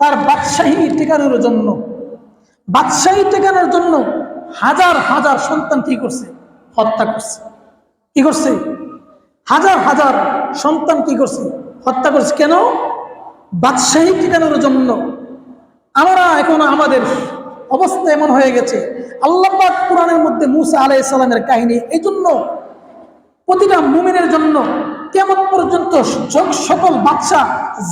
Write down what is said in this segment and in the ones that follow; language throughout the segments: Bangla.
তার বাদশাহী টেকানোর জন্য, বাদশাহী টেকানোর জন্য হাজার হাজার সন্তান কি করছে? হত্যা করছে। কি করছে? হাজার হাজার সন্তান কি করছে? হত্যা করছে। কেন? বাদশাহী টেকানোর জন্য। আমরা এখন আমাদের অবস্থা এমন হয়ে গেছে, আল্লাহ পাক কোরআনের মধ্যে মুসা আলাইহিস সালামের কাহিনী এই জন্য প্রতিটা মুমিনের জন্য কিয়ামত পর্যন্ত সকল বাদশা,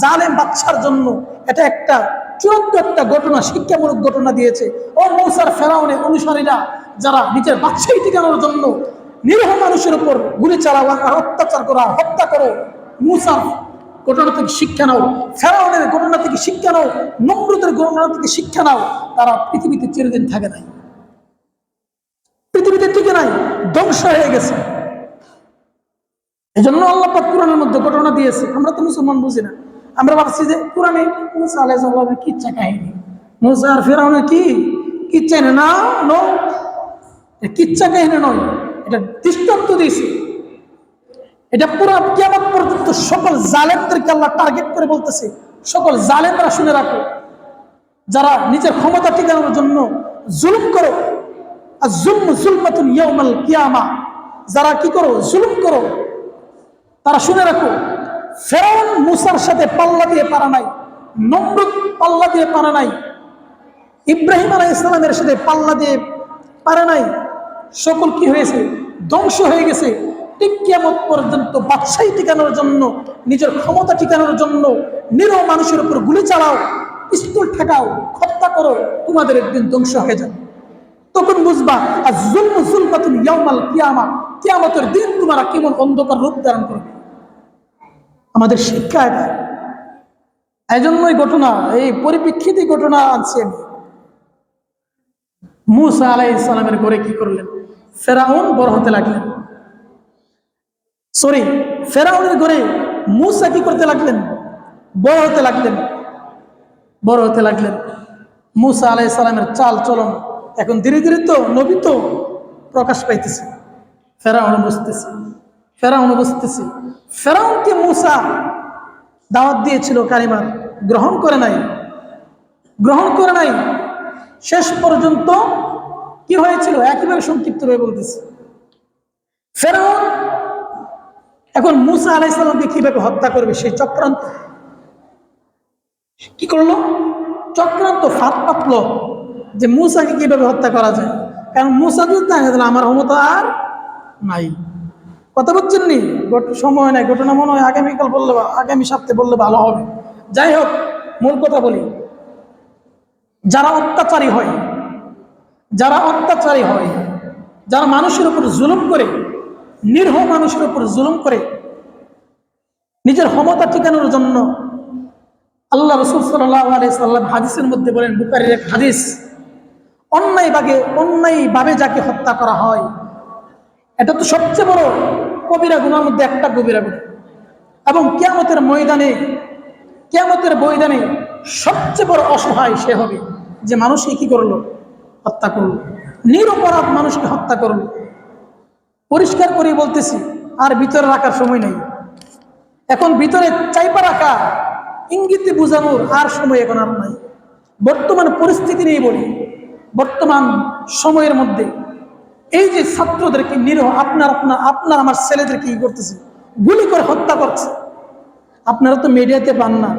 জালেম বাদশার জন্য এটা একটা চূড়ান্ত একটা ঘটনা, শিক্ষামূলক ঘটনা দিয়েছে। ও মূসার ফেরাউনের অনুসারীরা যারা নিজের বাদশাহী টিকানোর জন্য নিরীহ মানুষের উপর গুলি চালাও আর অত্যাচার করা, হত্যা করো, মূসার ঘটনা থেকে শিক্ষা নাও, ফেরাউনের ঘটনা থেকে শিক্ষা নাও, নমরুদের ঘটনা থেকে শিক্ষা নাও। তারা পৃথিবীতে চিরদিন থাকে নাই, পৃথিবীতে টিকে নাই, ধ্বংস হয়ে গেছে। এই জন্য আল্লাহ পাক কোরআনের মধ্যে ঘটনা দিয়েছে। আমরা তো মুসলমান বুঝি না, আমরা ভাবছি যে কোরআনে মুসা আলাইহিস সালামের কিচ্ছা কাহিনী, মুসা আর ফিরআউনের কি কিচ্ছা না, নো, কিচ্ছা কাহিনী নয়, এটা দৃষ্টান্ত দিয়েছে। এটা পুরো কিয়ামত পর্যন্ত সকল জালেমদেরকে আল্লাহ টার্গেট করে বলতেছে, সকল জালেমরা শুনে রাখো, যারা নিজের ক্ষমতা টিকানোর জন্য জুলুম করো, আর জুলম জুলমাতুন ইয়াউমাল কিয়ামা, যারা কি করো? জুলুম করো, তারা শুনে রাখো, ফেরাউন মুসার সাথে পাল্লা দিয়ে পারা নাই, নমরুদ পাল্লা দিয়ে পারা নাই, ইব্রাহিম আলাইহিস সালামের সাথে পাল্লা দিয়ে পারে নাই, সকল কি হয়েছে? ধ্বংস হয়ে গেছে। ঠিক কিয়ামত পর্যন্ত বাদশাহী টিকানোর জন্য, নিজের ক্ষমতা টিকানোর জন্য নিরীহ মানুষের উপর গুলি চালাও, পিস্তল ঠেকাও, হত্যা করো, তোমাদের একদিন ধ্বংস হয়ে যাবে। তখন বুঝবা আর জুলম জুলমাতুন ইয়াউমাল কিয়ামা, কিয়ামতের দিন তোমরা কেমন অন্ধকার রূপ ধারণ করবে। আমাদের শিক্ষা এটা। এই জন্যই ঘটনা, এই পরিপ্রেক্ষিতে ঘটনা আনছি আমি। মুসা আলাইহিস সালামের ঘরে কি করলেন? ফেরাউন বড় হতে লাগলেন, ফেরাউনের ঘরে মুসা কি করতে লাগলেন? বড় হতে লাগলেন, বড় হতে লাগলেন। মুসা আলাইহিস সালামের চাল চলন এখন ধীরে ধীরে তো নবী তো প্রকাশ পাইতেছে। ফেরাউন বুঝতেছে, ফেরাউন বুঝতেছে, ফেরাউনকে মুসা দাওয়াত দিয়েছিল কালিমার, গ্রহণ করে নাই, গ্রহণ করে নাই। শেষ পর্যন্ত কি হয়েছিল একেবারে সংক্ষিপ্ত ভাবে বলতেছে। ফেরাউন এখন মুসা আলাইহিস সালামকে কিভাবে হত্যা করবে সেই চক্রান্ত কি করলো? চক্রান্ত ফাঁদ পাতলো যে মুসাকে কিভাবে হত্যা করা যায়। কারণ মুসা যদি জানে তাহলে আমার ক্ষমতা আর নাই। কথা বলছেন নি? সময় নাই, ঘটনা মনে হয় আগামীকাল বললে, আগামী সপ্তাহে বললে ভালো হবে। যাই হোক, মূল কথা বলি, যারা অত্যাচারী হয়, যারা অত্যাচারী হয়, যারা মানুষের উপর জুলুম করে, নিরীহ মানুষের উপর জুলুম করে নিজের ক্ষমতা টিকানোর জন্য, আল্লাহ রাসূল সাল্লাল্লাহু আলাইহি সাল্লাম হাদিসের মধ্যে বলেন, বুখারীর এক হাদিস, অন্যায়ভাবে যাকে হত্যা করা হয় এটা তো সবচেয়ে বড় কবিরা গুনার মধ্যে একটা কবিরা গুনাহ। এবং কিয়ামতের ময়দানে সবচেয়ে বড় অসহায় সে হবে যে মানুষকে কি করলো? হত্যা করলো, নিরপরাধ মানুষকে হত্যা করলো। পরিষ্কার করে বলতেছি, আর ভিতরে রাখার সময় নেই। এখন ভিতরে চাইপা রাখা, ইঙ্গিতে বোঝানোর আর সময় এখন আর নাই। বর্তমান পরিস্থিতি নিয়ে বলি, বর্তমান সময়ের মধ্যে এই যে ছাত্রদেরকে নিরীহ আপনার আমার ছেলেদেরকে কি করতেছে? গুলি করে হত্যা করছে। আপনারা তো মিডিয়াতে পান না,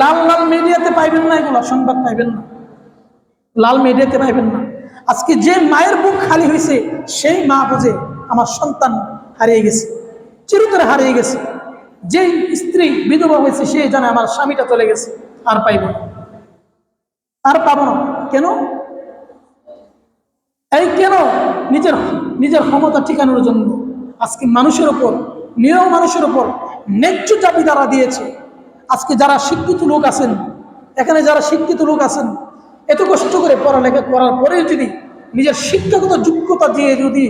লাল লাল মিডিয়াতে পাইবেন না, এগুলো সংবাদ পাইবেন না, লাল মিডিয়াতে পাইবেন না। আজকে যে মায়ের বুক খালি হয়েছে সেই মা বুঝে আমার সন্তান হারিয়ে গেছে, চিরতরে হারিয়ে গেছে। যে স্ত্রী বিধবা হয়েছে সে জানে আমার স্বামীটা চলে গেছে, আর পাইব না, আর পাবো না। কেন? এই কেন? নিজের ক্ষমতা ঠিকানোর জন্য আজকে মানুষের উপর, নিরীহ মানুষের উপর ন্যায্য চাবি দ্বারা দিয়েছে। আজকে যারা শিক্ষিত লোক আছেন, এখানে যারা শিক্ষিত লোক আছেন, এত কষ্ট করে পড়ালেখা করার পরেও যদি নিজের শিক্ষাগত যোগ্যতা দিয়ে, যদি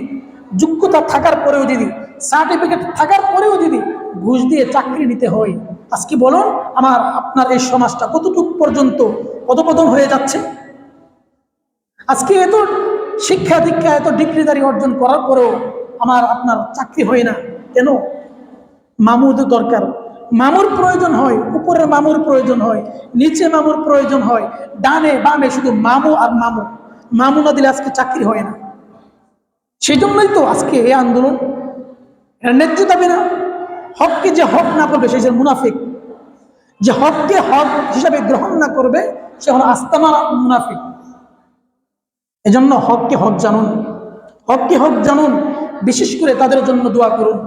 যোগ্যতা থাকার পরেও যদি, সার্টিফিকেট থাকার পরেও যদি ঘুষ দিয়ে চাকরি নিতে হয়, আজকে বলুন আপনার এই সমাজটা কতটুকু পর্যন্ত অধঃপতন হয়ে যাচ্ছে। আজকে এত শিক্ষা দীক্ষা, এত ডিগ্রিদারি অর্জন করার পরেও আপনার চাকরি হয় না। কেন? মামুদ দরকার, মামুর প্রয়োজন হয়, উপরে মামুর প্রয়োজন হয়, নিচে মামুর প্রয়োজন হয়, ডানে বামে শুধু মামু আর মামু। মামু না দিলে আজকে চাকরি হয় না। সেই জন্যই তো আজকে এই আন্দোলন। এর ন্যায্য দাবি না। হককে যে হক না করবে সে যে মুনাফিক, যে হককে হক হিসাবে গ্রহণ না করবে সে হলো আস্তানা মুনাফিক। এজন্য হককে হক জানুন, হককে হক জানুন, বিশেষ করে তাদের জন্য দোয়া করুন।